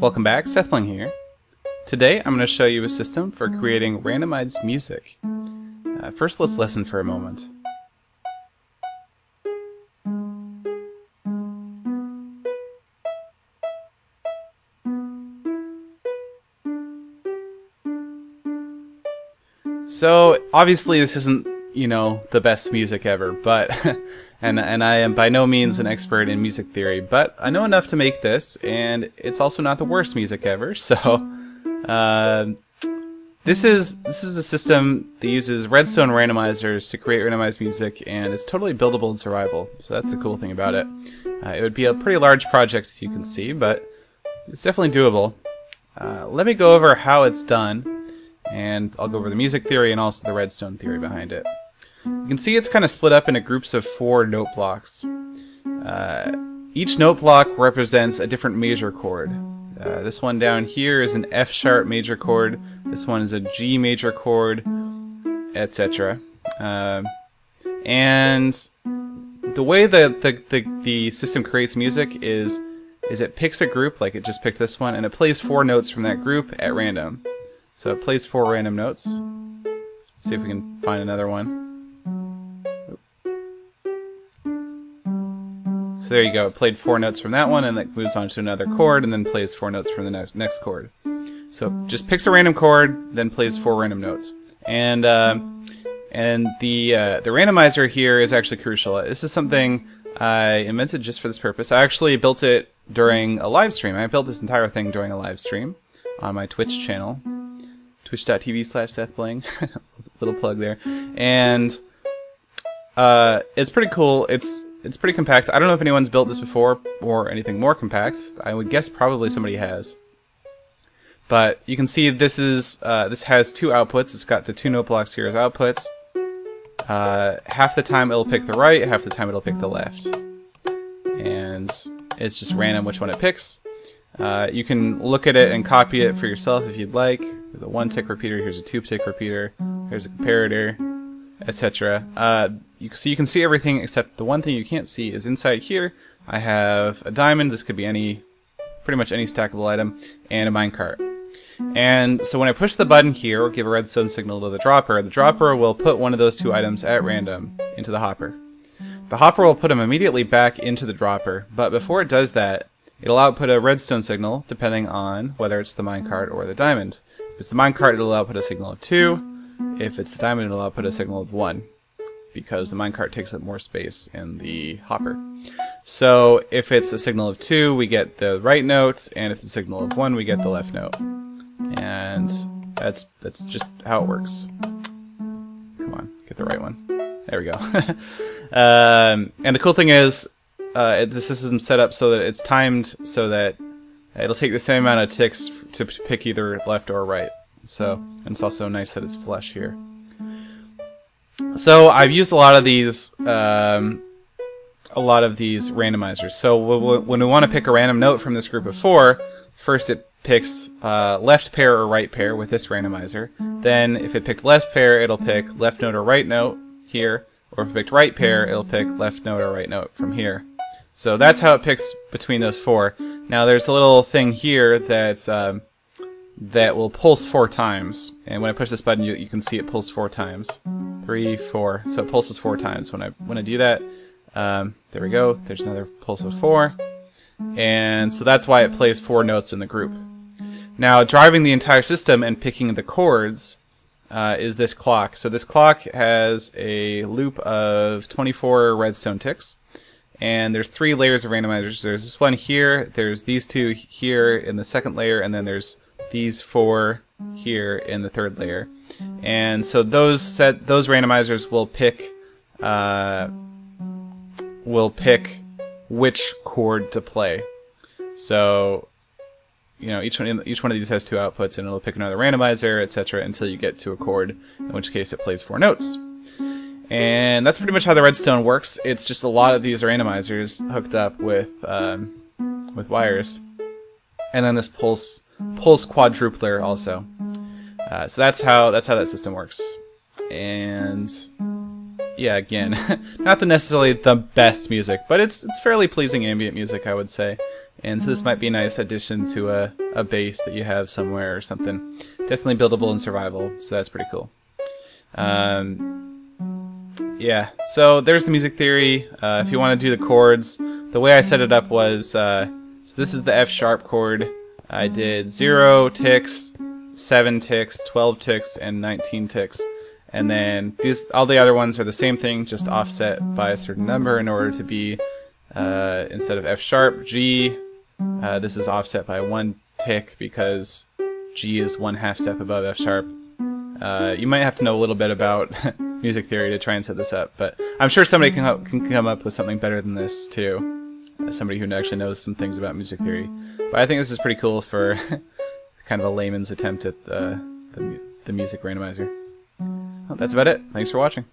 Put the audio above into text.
Welcome back, Sethling here. Today I'm going to show you a system for creating randomized music. First let's listen for a moment. So obviously this isn't, the best music ever, but and I am by no means an expert in music theory, but I know enough to make this, and it's also not the worst music ever. So this is a system that uses redstone randomizers to create randomized music, and it's totally buildable in survival. So that's the cool thing about it. It would be a pretty large project, as you can see, but it's definitely doable. Let me go over how it's done, and I'll go over the music theory and also the redstone theory behind it. You can see it's kind of split up into groups of 4 note blocks. Each note block represents a different major chord. This one down here is an F sharp major chord, this one is a G major chord, etc. And the way that the system creates music is it picks a group, like it just picked this one, and it plays 4 notes from that group at random. So it plays 4 random notes. Let's see if we can find another one. So there you go, it played 4 notes from that one, and that moves on to another chord, and then plays 4 notes from the next chord. So it just picks a random chord, then plays 4 random notes. And the randomizer here is actually crucial. This is something I invented just for this purpose. I actually built it during a live stream. I built this entire thing during a live stream on my Twitch channel. Twitch.tv/SethBling. Little plug there. And it's pretty cool. It's pretty compact. I don't know if anyone's built this before or anything more compact. I would guess probably somebody has. But you can see this is this has 2 outputs. It's got the 2 note blocks here as outputs. Half the time it'll pick the right, half the time it'll pick the left. And it's just random which one it picks. You can look at it and copy it for yourself if you'd like. There's a 1-tick repeater, here's a 2-tick repeater, there's a comparator, etc. So you can see everything except the one thing you can't see is inside here. I have a diamond, this could be pretty much any stackable item, and a minecart. And so when I push the button here, or give a redstone signal to the dropper will put one of those 2 items at random into the hopper. The hopper will put them immediately back into the dropper, but before it does that, it'll output a redstone signal depending on whether it's the minecart or the diamond. If it's the minecart, it'll output a signal of 2. If it's the diamond, it'll output a signal of 1, because the minecart takes up more space in the hopper. So if it's a signal of 2, we get the right note, and if it's a signal of 1, we get the left note. And that's just how it works. Come on, get the right one. There we go. And the cool thing is, the system's set up so that it's timed so that it'll take the same amount of ticks to pick either left or right. So, and it's also nice that it's flush here. So I've used a lot of these randomizers. So when we want to pick a random note from this group of 4, first it picks left pair or right pair with this randomizer. Then if it picked left pair, it'll pick left note or right note here. Or if it picked right pair, it'll pick left note or right note from here. So that's how it picks between those 4. Now there's a little thing here that will pulse 4 times, and when I push this button, you can see it pulse 4 times. 3, 4. So it pulses 4 times. When I do that, there we go. There's another pulse of 4, and so that's why it plays 4 notes in the group. Now driving the entire system and picking the chords is this clock. So this clock has a loop of 24 redstone ticks. And there's 3 layers of randomizers. There's this one here, there's these 2 here in the second layer, and then there's these 4 here in the third layer. And so those randomizers will pick which chord to play. So each one of these has 2 outputs, and it'll pick another randomizer, etc., until you get to a chord, in which case it plays 4 notes. And that's pretty much how the redstone works. It's just a lot of these randomizers hooked up with wires, and then this pulse quadrupler also. So that's how that system works. And yeah, again, not necessarily the best music, but it's fairly pleasing ambient music, I would say. And so this might be a nice addition to a base that you have somewhere or something. Definitely buildable in survival, so that's pretty cool. Yeah, so there's the music theory. If you want to do the chords, the way I set it up was, so this is the F sharp chord. I did 0 ticks, 7 ticks, 12 ticks, and 19 ticks. And then all the other ones are the same thing, just offset by a certain number in order to be, instead of F sharp, G. This is offset by 1 tick because G is 1/2 step above F sharp. You might have to know a little bit about music theory to try and set this up, but I'm sure somebody can come up with something better than this too. Somebody who actually knows some things about music theory. But I think this is pretty cool for kind of a layman's attempt at the music randomizer. Well, that's about it. Thanks for watching.